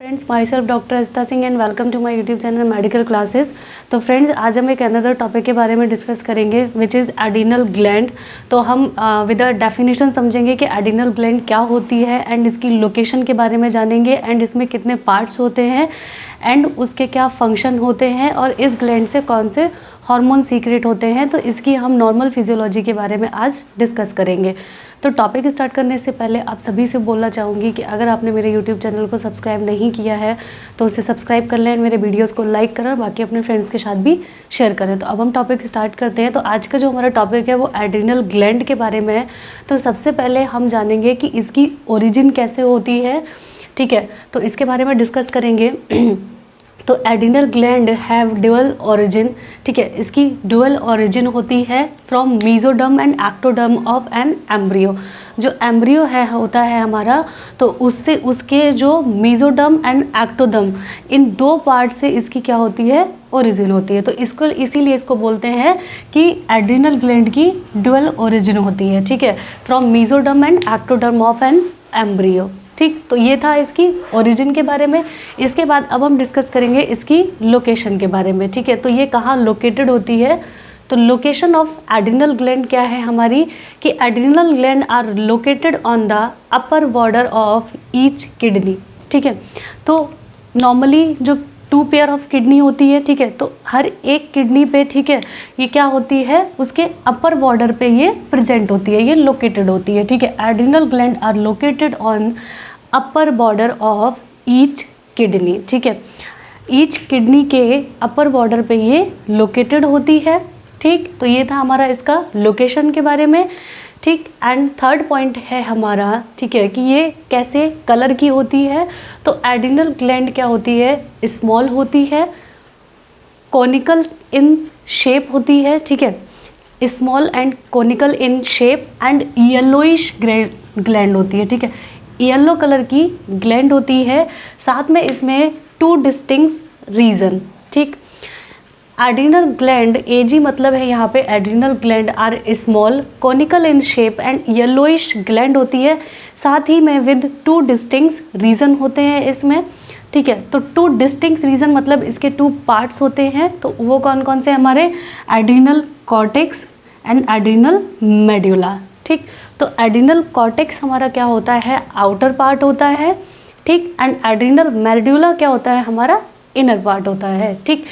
Friends, myself doctor Asta Singh and welcome to my YouTube channel medical classes. तो friends, आज हम एक another topic के बारे में डिस्कस करेंगे विच इज़ एडिनल ग्लैंड। तो हम विद अ डेफिनेशन समझेंगे कि एडिनल ग्लैंड क्या होती है एंड इसकी लोकेशन के बारे में जानेंगे एंड इसमें कितने पार्ट्स होते हैं एंड उसके क्या फंक्शन होते हैं और इस ग्लैंड से कौन से हार्मोन सीक्रेट होते हैं। तो इसकी हम नॉर्मल फिजियोलॉजी के बारे में आज डिस्कस करेंगे। तो टॉपिक स्टार्ट करने से पहले आप सभी से बोलना चाहूँगी कि अगर आपने मेरे यूट्यूब चैनल को सब्सक्राइब नहीं किया है तो उसे सब्सक्राइब कर लें, मेरे वीडियोस को लाइक करें और बाकी अपने फ्रेंड्स के साथ भी शेयर करें। तो अब हम टॉपिक स्टार्ट करते हैं। तो आज का जो हमारा टॉपिक है वो एड्रिनल ग्लैंड के बारे में है। तो सबसे पहले हम जानेंगे कि इसकी ओरिजिन कैसे होती है, ठीक है, तो इसके बारे में डिस्कस करेंगे। तो adrenal gland have dual origin, ठीक है, इसकी ड्यूअल ओरिजिन होती है from mesoderm and ectoderm of an embryo. जो एम्ब्रियो होता है हमारा, तो उससे उसके जो मीजोडर्म एंड एक्टोडर्म इन दो पार्ट से इसकी क्या होती है, ओरिजिन होती है। तो इसको इसीलिए इसको बोलते हैं कि एड्रिनल ग्लैंड की ड्यूअल ओरिजिन होती है, ठीक है, from mesoderm and ectoderm of an embryo. ठीक, तो ये था इसकी ओरिजिन के बारे में। इसके बाद अब हम डिस्कस करेंगे इसकी लोकेशन के बारे में, ठीक है। तो ये कहाँ लोकेटेड होती है, तो लोकेशन ऑफ एड्रिनल ग्लैंड क्या है हमारी, कि adrenal gland are located on the upper border of each kidney, ठीक है। तो नॉर्मली जो 2 पेयर ऑफ किडनी होती है, ठीक है, तो हर एक किडनी पे, ठीक है, ये क्या होती है, उसके अपर बॉर्डर पे ये प्रेजेंट होती है, ये लोकेटेड होती है, ठीक है। Adrenal gland are located on upper border of each kidney, ठीक है, ईच किडनी के अपर बॉर्डर पे ये लोकेटेड होती है, ठीक। तो ये था हमारा इसका लोकेशन के बारे में, ठीक। एंड थर्ड पॉइंट है हमारा, ठीक है, कि ये कैसे कलर की होती है। तो एड्रिनल ग्लैंड क्या होती है, स्मॉल होती है, कॉनिकल इन शेप होती है, ठीक है, small and conical in shape and yellowish gland होती है, ठीक है, येलो कलर की ग्लैंड होती है। साथ में इसमें 2 डिस्टिंक्ट रीजन, ठीक। एड्रिनल ग्लैंड, एजी मतलब है यहाँ पे adrenal gland are small conical in shape and yellowish gland होती है। साथ ही में विद 2 डिस्टिंक्ट रीजन होते हैं इसमें, ठीक है। तो 2 डिस्टिंक्ट रीजन मतलब इसके 2 पार्ट्स होते हैं। तो वो कौन कौन से हमारे, adrenal cortex and adrenal medulla, ठीक। तो एड्रिनल कॉर्टेक्स हमारा क्या होता है, आउटर पार्ट होता है, ठीक, एंड एड्रिनल मेडुला क्या होता है, हमारा इनर पार्ट होता है, ठीक।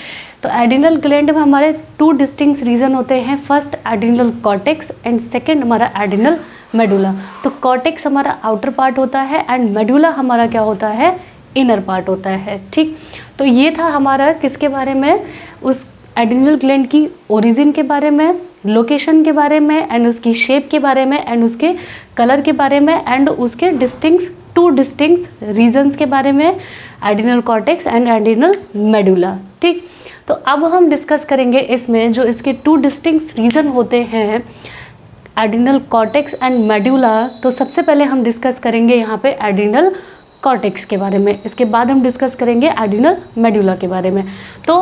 तो एड्रिनल ग्लैंड में हमारे 2 डिस्टिंक्ट रीजन होते हैं, first adrenal cortex and second हमारा एड्रिनल मेडुला। तो कॉर्टेक्स हमारा आउटर पार्ट होता है एंड मेडुला हमारा क्या होता है, इनर पार्ट होता है, ठीक। तो ये था हमारा किसके बारे में, उस एड्रिनल ग्लैंड की ओरिजिन के बारे में, लोकेशन के बारे में एंड उसकी शेप के बारे में एंड उसके कलर के बारे में एंड उसके 2 डिस्टिंक्ट रीजन्स के बारे में, adrenal cortex and adrenal medulla, ठीक। तो अब हम डिस्कस करेंगे इसमें जो इसके 2 डिस्टिंक्ट रीजन होते हैं, एड्रिनल कॉर्टेक्स एंड मेडुला। तो सबसे पहले हम डिस्कस करेंगे यहाँ पे एड्रिनल कॉर्टेक्स के बारे में, इसके बाद हम डिस्कस करेंगे एड्रिनल मेडुला के बारे में। तो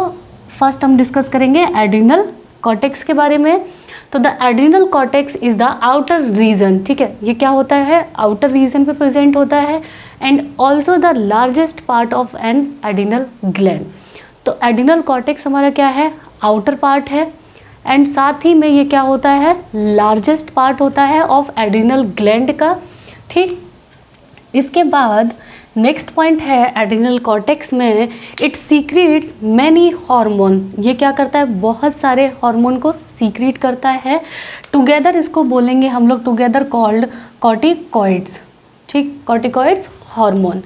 फर्स्ट हम डिस्कस करेंगे एड्रिनल कॉर्टेक्स के बारे में। तो the adrenal cortex is the outer region, ठीक है, ये क्या होता है, आउटर रीजन पे प्रेजेंट होता है and also the largest part of an adrenal gland. तो एड्रिनल कॉर्टेक्स हमारा क्या है, आउटर पार्ट है एंड साथ ही में ये क्या होता है, लार्जेस्ट पार्ट होता है ऑफ एड्रिनल ग्लैंड का, ठीक। इसके बाद नेक्स्ट पॉइंट है एड्रिनल कॉर्टेक्स में, इट सीक्रेट्स मैनी हार्मोन, ये क्या करता है, बहुत सारे हार्मोन को सीक्रेट करता है। टुगेदर इसको बोलेंगे हम लोग, टुगेदर कॉल्ड कॉर्टिकॉइड्स, ठीक, कॉर्टिकॉइड्स हार्मोन।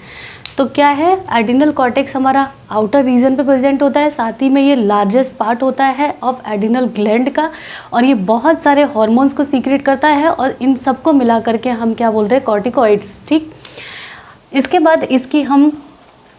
तो क्या है, एड्रिनल कॉर्टेक्स हमारा आउटर रीजन पे प्रेजेंट होता है, साथ ही में ये लार्जेस्ट पार्ट होता है ऑफ एड्रिनल ग्लैंड का और ये बहुत सारे हार्मोन्स को सीक्रेट करता है और इन सबको मिला करके हम क्या बोलते हैं, कॉर्टिकॉइड्स, ठीक। इसके बाद इसकी हम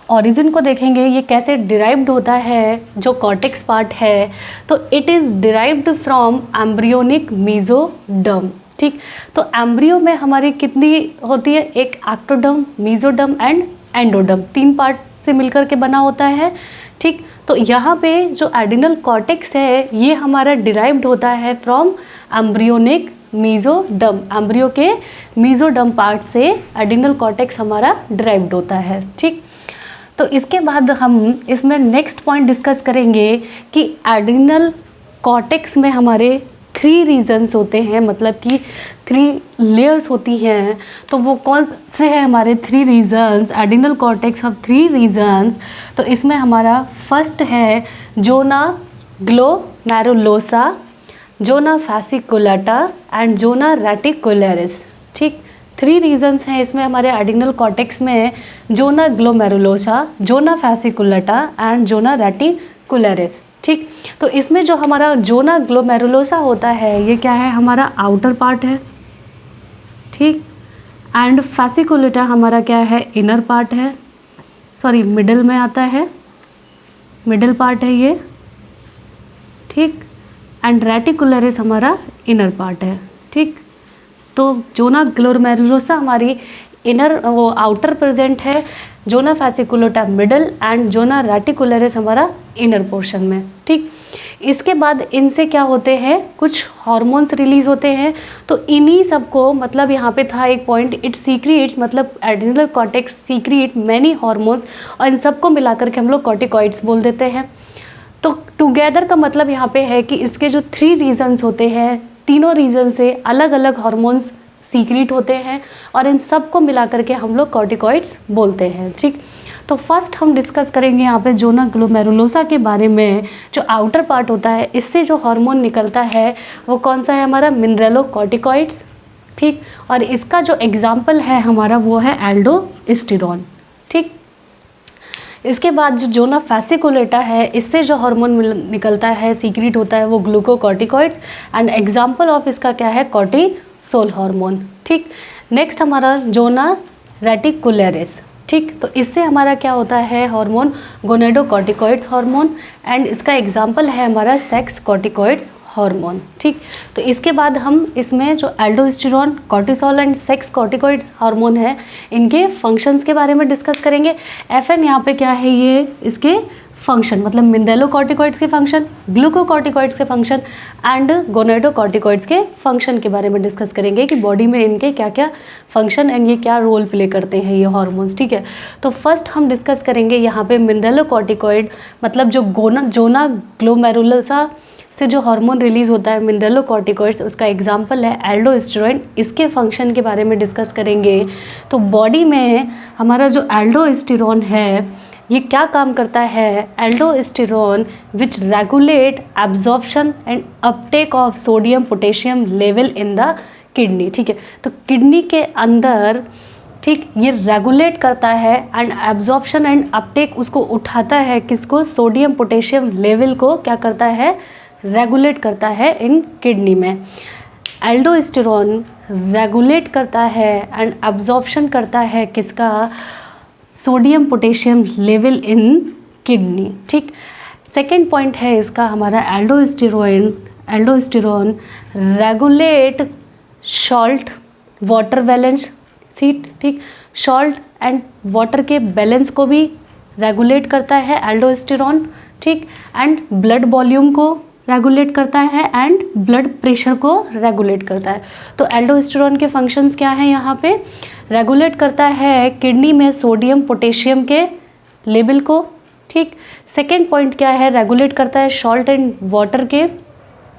ओरिजिन को देखेंगे, ये कैसे डिराइव्ड होता है जो कॉर्टेक्स पार्ट है। तो it is derived from embryonic mesoderm, ठीक। तो एम्ब्रियो में हमारी कितनी होती है, एक ectoderm, mesoderm and endoderm, 3 part से मिलकर के बना होता है, ठीक। तो यहाँ पे जो एड्रिनल कॉर्टेक्स है ये हमारा डिराइव्ड होता है फ्रॉम एम्ब्रियोनिक मीजोडर्म, एम्ब्रियो के मीजोडर्म पार्ट से एड्रिनल कॉर्टेक्स हमारा डिराइव्ड होता है, ठीक। तो इसके बाद हम इसमें नेक्स्ट पॉइंट डिस्कस करेंगे कि एड्रिनल कॉर्टेक्स में हमारे 3 रीजन्स होते हैं, मतलब कि 3 लेयर्स होती हैं। तो वो कौन से हैं हमारे 3 regions? Adrenal cortex of 3 regions. तो इसमें हमारा फर्स्ट है zona glomerulosa, zona fasciculata and zona reticularis. ठीक, 3 रीजन्स हैं इसमें हमारे एड्रिनल कॉर्टेक्स में, zona glomerulosa, zona fasciculata and zona reticularis. ठीक, तो इसमें जो हमारा जोना ग्लोमेरुलोसा होता है ये क्या है? हमारा आउटर पार्ट है। ठीक, एंड फैसिकुलेटा हमारा क्या है? इनर पार्ट है, सॉरी मिडल में आता है, मिडल पार्ट है ये। ठीक, एंड रेटिकुलरिस हमारा इनर पार्ट है। ठीक, तो जोना ग्लोमेरुलोसा हमारी इनर वो आउटर प्रेजेंट है, zona fasciculata middle and zona reticularis हमारा इनर पोर्शन में। ठीक, इसके बाद इनसे क्या होते हैं? कुछ हार्मोन्स रिलीज होते हैं। तो इन्हीं सबको, मतलब यहाँ पे था एक पॉइंट, इट सीक्रेट्स, मतलब adrenal cortex secret many hormones, और इन सबको मिलाकर के हम लोग कॉर्टिकॉइड्स बोल देते हैं। तो टुगेदर का मतलब यहाँ पे है कि इसके जो 3 रीजन्स होते हैं, तीनों रीजन से अलग अलग हार्मोन्स सीक्रेट होते हैं और इन सब को मिला करके हम लोग कॉर्टिकॉइड्स बोलते हैं। ठीक, तो फर्स्ट हम डिस्कस करेंगे यहाँ पे जोना ग्लोमेरुलोसा के बारे में। जो आउटर पार्ट होता है, इससे जो हार्मोन निकलता है वो कौन सा है? हमारा मिनरेलोकॉर्टिकॉइड्स। ठीक, और इसका जो एग्जाम्पल है हमारा वो है एल्डोस्टेरोन। ठीक, इसके बाद जो जोना फैसिकुलेटा है, इससे जो हार्मोन निकलता है, सीक्रेट होता है, वो ग्लूकोकॉर्टिकॉइड्स, एंड एग्जाम्पल ऑफ इसका क्या है? Cortisol hormone. ठीक, नेक्स्ट हमारा जोना रेटिकुलरिस। ठीक, तो इससे हमारा क्या होता है? हार्मोन गोनेडोकॉर्टिकॉइड्स हार्मोन, एंड इसका एग्जाम्पल है हमारा सेक्स कॉर्टिकॉइड्स हार्मोन। ठीक, तो इसके बाद हम इसमें जो aldosterone, cortisol and sex corticoid hormone है, इनके फंक्शंस के बारे में डिस्कस करेंगे। FN यहाँ पे क्या है? ये इसके फंक्शन, मतलब मिनरेलोकॉर्टिकॉइड्स के फंक्शन, ग्लूकोकॉर्टिकॉइड्स के फंक्शन एंड गोनेडोकॉर्टिकॉइड्स के फंक्शन के बारे में डिस्कस करेंगे कि बॉडी में इनके क्या क्या फंक्शन एंड ये क्या रोल प्ले करते हैं ये हार्मोन्स। ठीक है, तो फर्स्ट हम डिस्कस करेंगे यहाँ पे मिनरेलोकॉर्टिकॉइड, मतलब जो जोना ग्लोमेरुलोसा से जो हार्मोन रिलीज होता है मिनरेलोकॉर्टिकॉइड्स, उसका एग्जाम्पल है एल्डोस्टेरोन। इसके फंक्शन के बारे में डिस्कस करेंगे। तो बॉडी में हमारा जो एल्डोस्टेरोन है ये क्या काम करता है? Aldosterone which regulate absorption and Uptake of sodium potassium level in the kidney. ठीक है, तो किडनी के अंदर, ठीक, ये रेगुलेट करता है एंड एब्जॉर्प्शन एंड अपटेक उसको उठाता है, किसको? सोडियम पोटेशियम लेवल को क्या करता है? रेगुलेट करता है इन किडनी में। एल्डोस्टेरोन रेगुलेट करता है एंड एब्जॉर्प्शन करता है किसका? Sodium potassium level in kidney. ठीक, सेकेंड पॉइंट है इसका हमारा aldosterone regulate salt water balance. ठीक, सॉल्ट एंड वाटर के बैलेंस को भी रेगुलेट करता है एल्डोस्टेरोन। ठीक, एंड ब्लड वॉल्यूम को रेगुलेट करता है एंड ब्लड प्रेशर को रेगुलेट करता है। तो एल्डोस्टेरोन के फंक्शंस क्या हैं? यहाँ पे रेगुलेट करता है किडनी में सोडियम पोटेशियम के लेवल को। ठीक, सेकेंड पॉइंट क्या है? रेगुलेट करता है सॉल्ट एंड वाटर के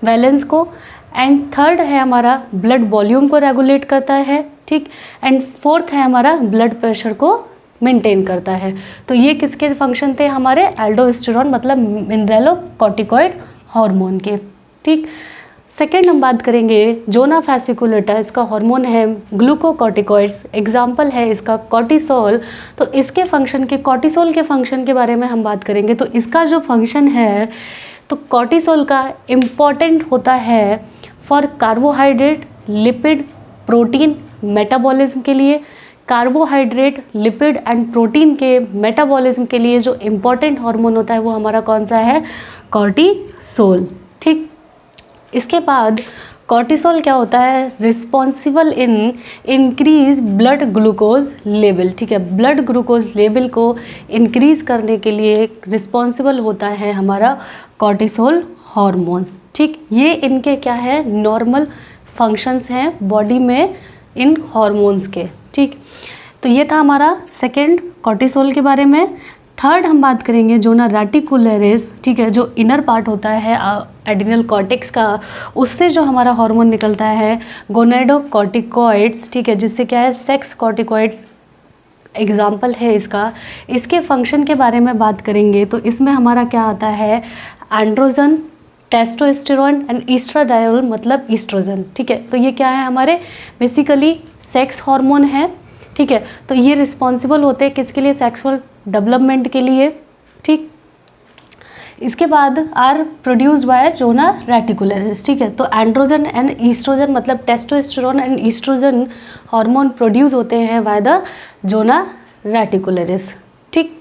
बैलेंस को, एंड थर्ड है हमारा ब्लड वॉल्यूम को रेगुलेट करता है। ठीक, एंड फोर्थ है हमारा ब्लड प्रेशर को मेंटेन करता है। तो ये किसके फंक्शन थे? हमारे एल्डोस्टेरोन, मतलब मिनरेलोकॉर्टिकॉइड हार्मोन के। ठीक, सेकेंड हम बात करेंगे जोना फैसिकुलेटा। इसका हार्मोन है ग्लूकोकॉर्टिकॉइड्स, एग्जाम्पल है इसका कॉर्टिसोल। तो इसके फंक्शन के, कॉर्टिसोल के फंक्शन के बारे में हम बात करेंगे। तो इसका जो फंक्शन है, तो कॉर्टिसोल का इम्पॉर्टेंट होता है for carbohydrate, lipid, protein metabolism के लिए। कार्बोहाइड्रेट, लिपिड एंड प्रोटीन के मेटाबॉलिज्म के लिए जो इम्पॉर्टेंट हार्मोन होता है वो हमारा कौन सा है? कॉर्टिसोल। ठीक, इसके बाद कॉर्टिसोल क्या होता है? Responsible in increase blood glucose level. ठीक है, ब्लड ग्लूकोज लेवल को इंक्रीज करने के लिए रिस्पॉन्सिबल होता है हमारा कॉर्टिसोल हार्मोन। ठीक, ये इनके क्या है? नॉर्मल फंक्शंस हैं बॉडी में इन हार्मोन्स के। ठीक, तो ये था हमारा सेकंड कॉर्टिसोल के बारे में। थर्ड हम बात करेंगे जोना रेटिकुलरिस, ठीक है, जो इनर पार्ट होता है एड्रिनल कॉर्टेक्स का, उससे जो हमारा हार्मोन निकलता है गोनेडोकॉर्टिकॉइड्स, ठीक है, जिससे क्या है सेक्स कॉर्टिकॉइड्स एग्जाम्पल है इसका। इसके फंक्शन के बारे में बात करेंगे तो इसमें हमारा क्या आता है एंड्रोजन, टेस्टोस्टेरोन एंड ईस्ट्राडायोल मतलब ईस्ट्रोजन, ठीक है। तो ये क्या है हमारे बेसिकली सेक्स हार्मोन है, ठीक है। तो ये रिस्पॉन्सिबल होते हैं किसके लिए, सेक्सुअल डेवलपमेंट के लिए, ठीक। इसके बाद are produced by zona reticularis, ठीक है। तो एंड्रोजन एंड ईस्ट्रोजन मतलब testosterone and estrogen hormone produce होते हैं बाय द जोना रेटिकुलरिस, ठीक।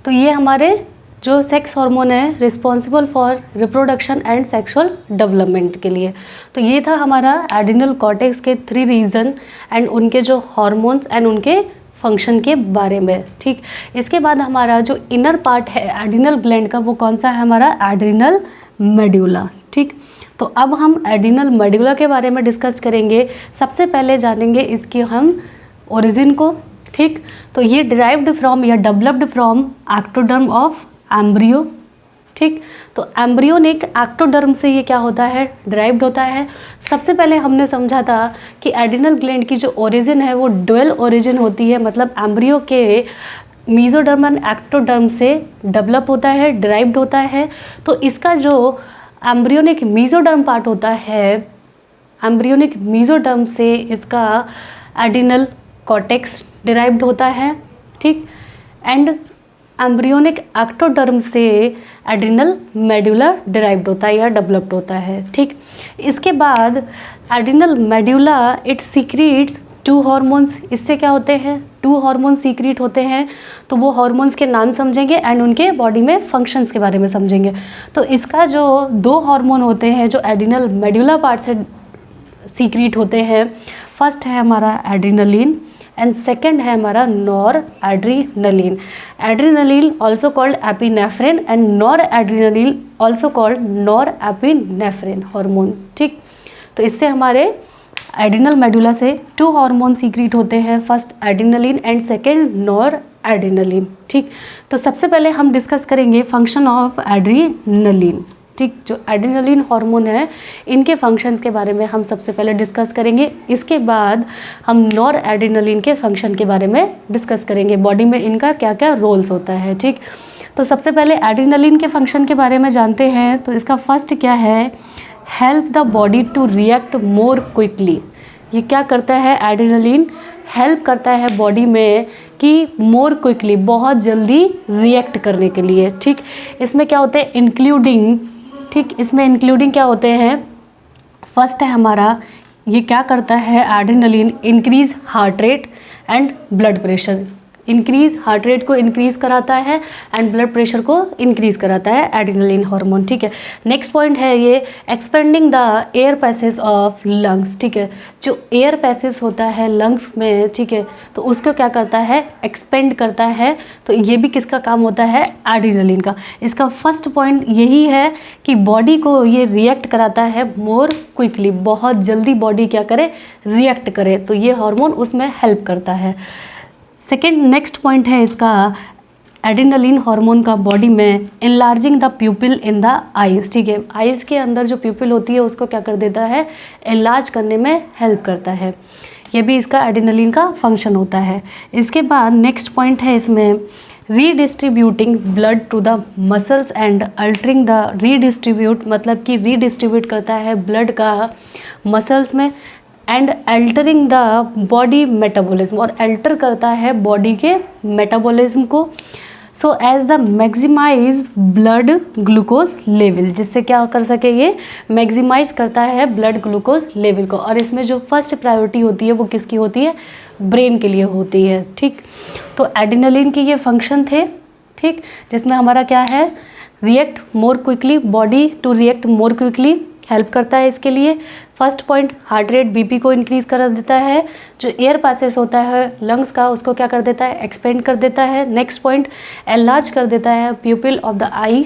तो ये हमारे जो सेक्स हार्मोन है responsible for reproduction and sexual development के लिए। तो ये था हमारा एड्रिनल कॉर्टेक्स के 3 रीजन एंड उनके जो हार्मोन्स एंड उनके फंक्शन के बारे में, ठीक। इसके बाद हमारा जो इनर पार्ट है एड्रिनल ग्लैंड का वो कौन सा है हमारा एड्रिनल मेड्यूला, ठीक। तो अब हम एड्रिनल मेड्यूला के बारे में डिस्कस करेंगे। सबसे पहले जानेंगे इसकी हम ओरिजिन को, ठीक। तो ये डिराइव्ड फ्रॉम या developed from ectoderm of embryo, ठीक। तो एम्ब्रियोनिक एक्टोडर्म से ये क्या होता है डिराइव्ड होता है। सबसे पहले हमने समझा था कि एड्रिनल ग्लैंड की जो ओरिजिन है वो डुअल ओरिजिन होती है, मतलब एम्ब्रियो के मीजोडर्म एंड एक्टोडर्म से डेवलप होता है, डिराइव्ड होता है। तो इसका जो एम्ब्रियोनिक मीजोडर्म पार्ट होता है, एम्ब्रियोनिक मीजोडर्म से इसका एड्रिनल कॉर्टेक्स डिराइव्ड होता है, ठीक। एंड एम्ब्रियोनिक एक्टोडर्म से एड्रिनल मेड्यूला डिराइव्ड होता है या डेवलप्ड होता है, ठीक। इसके बाद adrenal medulla it secrets 2 hormones. इससे क्या होते हैं 2 हार्मोन्स सीक्रेट होते हैं। तो वो हार्मोन्स के नाम समझेंगे एंड उनके बॉडी में फंक्शंस के बारे में समझेंगे। तो इसका जो 2 हार्मोन होते हैं जो एड्रिनल मेड्यूला पार्ट से सीक्रेट होते हैं, फर्स्ट है हमारा एड्रिनलिन एंड सेकेंड है हमारा nor adrenaline. Adrenaline also called epinephrine and nor adrenaline also called nor epinephrine hormone, ठीक। तो इससे हमारे एड्रिनल मेडुला से 2 हार्मोन सीक्रेट होते हैं, first adrenaline and second nor adrenaline, ठीक। तो सबसे पहले हम डिस्कस करेंगे फंक्शन ऑफ एड्रीनलिन, ठीक। जो एड्रिनलिन हार्मोन है इनके फंक्शंस के बारे में हम सबसे पहले डिस्कस करेंगे। इसके बाद हम नॉर एड्रिनलिन के फंक्शन के बारे में डिस्कस करेंगे, बॉडी में इनका क्या क्या रोल्स होता है, ठीक। तो सबसे पहले एड्रिनलिन के फंक्शन के बारे में जानते हैं। तो इसका फर्स्ट क्या है, help the body to react more quickly. ये क्या करता है एड्रिनलिन, हेल्प करता है बॉडी में कि मोर क्विकली बहुत जल्दी रिएक्ट करने के लिए, ठीक। इसमें क्या होते हैं इंक्लूडिंग, ठीक। इसमें इंक्लूडिंग क्या होते हैं, फर्स्ट है हमारा ये क्या करता है adrenaline increase heart rate and blood pressure. Increase heart rate को इंक्रीज कराता है एंड ब्लड प्रेशर को इंक्रीज कराता है एड्रिनलिन हार्मोन, ठीक है। नेक्स्ट पॉइंट है ये expanding the air passage of lungs, ठीक है। जो एयर पैसेज होता है लंग्स में, ठीक है, तो उसको क्या करता है एक्सपेंड करता है। तो ये भी किसका काम होता है एड्रिनलिन का। इसका फर्स्ट पॉइंट यही है कि बॉडी को ये रिएक्ट कराता है मोर क्विकली, बहुत जल्दी बॉडी क्या करे रिएक्ट करे, तो ये हार्मोन उसमें हेल्प करता है। सेकेंड नेक्स्ट पॉइंट है इसका एड्रिनलिन हार्मोन का बॉडी में enlarging the प्यूपिल in the eyes, ठीक है। आइज़ के अंदर जो प्यूपिल होती है उसको क्या कर देता है एनलार्ज करने में हेल्प करता है। ये भी इसका एड्रिनलिन का फंक्शन होता है। इसके बाद नेक्स्ट पॉइंट है इसमें redistributing blood to the muscles and altering the redistribute मतलब कि रीडिस्ट्रीब्यूट करता है ब्लड का मसल्स में and altering the body metabolism, और अल्टर करता है बॉडी के मेटाबॉलिज्म को। So as the maximise blood glucose level, जिससे क्या कर सके ये मैक्सिमाइज करता है ब्लड ग्लूकोज लेवल को। और इसमें जो फर्स्ट प्रायोरिटी होती है वो किसकी होती है ब्रेन के लिए होती है, ठीक। तो एड्रिनलिन की ये फंक्शन थे, ठीक, जिसमें हमारा क्या है react more quickly, body to react more quickly help करता है इसके लिए। First point heart rate BP को इंक्रीज कर देता है, जो एयर पासेस होता है लंग्स का उसको क्या कर देता है एक्सपेंड कर देता है। नेक्स्ट पॉइंट एनलार्ज कर देता है प्यूपिल of the I,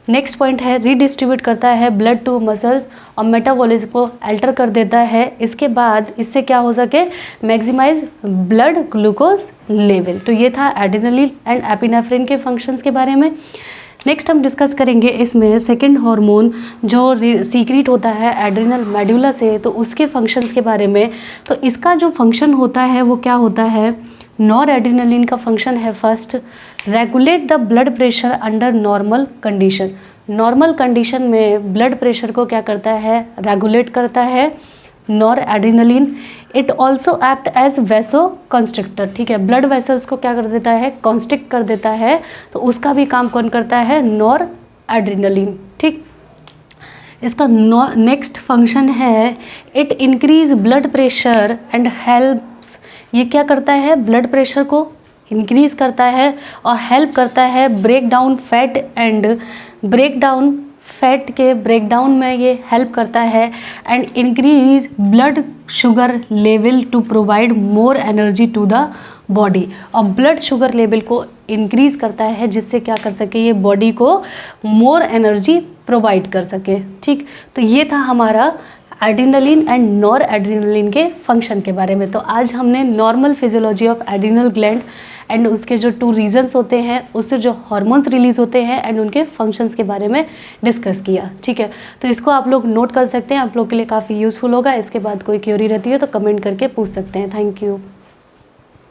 next point है रीडिस्ट्रीब्यूट करता है ब्लड टू मसल्स और मेटाबॉलिज्म को अल्टर कर देता है। इसके बाद इससे क्या हो सके, मैक्सिमाइज ब्लड ग्लूकोज लेवल। तो ये था एड्रेनलिन एंड एपिनेफ्रिन के फंक्शंस के बारे में। नेक्स्ट हम डिस्कस करेंगे इसमें सेकंड हार्मोन जो सीक्रेट होता है एड्रिनल मेडुला से, तो उसके फंक्शंस के बारे में। तो इसका जो फंक्शन होता है वो क्या होता है, नॉर एड्रेनलिन का फंक्शन है first, regulate the blood pressure under normal condition. Normal condition में ब्लड प्रेशर को क्या करता है, रेगुलेट करता है noradrenaline. It also act as vasoconstrictor, ठीक है, ब्लड वेसल्स को क्या कर देता है, कॉन्स्ट्रिक्ट कर देता है। तो उसका भी काम कौन करता है, नॉर एड्रेनलिन, ठीक। इसका नेक्स्ट फंक्शन है it increase blood pressure and helps, ये क्या करता है, ब्लड प्रेशर को इंक्रीज करता है और हेल्प करता है break down fat and break down fat के ब्रेकडाउन में ये हेल्प करता है and increase blood sugar level to provide more energy to the body. और ब्लड शुगर लेवल को इंक्रीज करता है जिससे क्या कर सके, ये बॉडी को मोर एनर्जी प्रोवाइड कर सके, ठीक। तो ये था हमारा एड्रेनलिन एंड नॉर एड्रेनलिन के फंक्शन के बारे में। तो आज हमने normal physiology of adrenal gland and उसके जो 2 रीजन्स होते हैं, उससे जो हार्मोन्स रिलीज होते हैं एंड उनके फंक्शंस के बारे में डिस्कस किया, ठीक है। तो इसको आप लोग नोट कर सकते हैं, आप लोग के लिए काफ़ी यूज़फुल होगा। इसके बाद कोई क्वेरी रहती है तो कमेंट करके पूछ सकते हैं। Thank you.